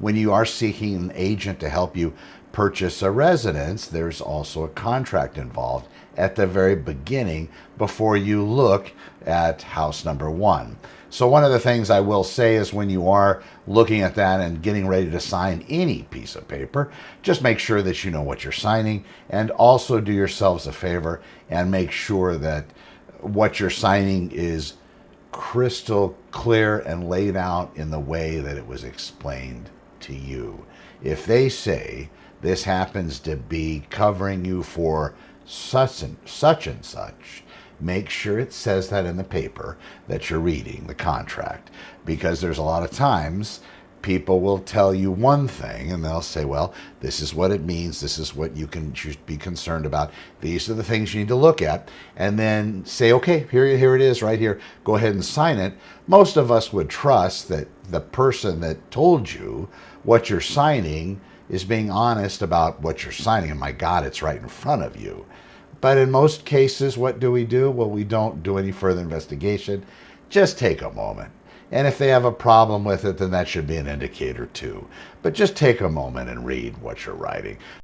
when you are seeking an agent to help you purchase a residence, there's also a contract involved at the very beginning before you look at house number one. So one of the things I will say is when you are looking at that and getting ready to sign any piece of paper, just make sure that you know what you're signing, and also do yourselves a favor and make sure that what you're signing is crystal clear and laid out in the way that it was explained to you. If they say this happens to be covering you for such and such, make sure it says that in the paper that you're reading, the contract, because there's a lot of times people will tell you one thing and they'll say, well, this is what it means, this is what should be concerned about, these are the things you need to look at, and then say, okay, here it is right here, go ahead and sign it. Most of us would trust that the person that told you what you're signing is being honest about what you're signing, and my God, it's right in front of you. But in most cases, what do? Well, we don't do any further investigation. Just take a moment. And if they have a problem with it, then that should be an indicator too. But just take a moment and read what you're writing.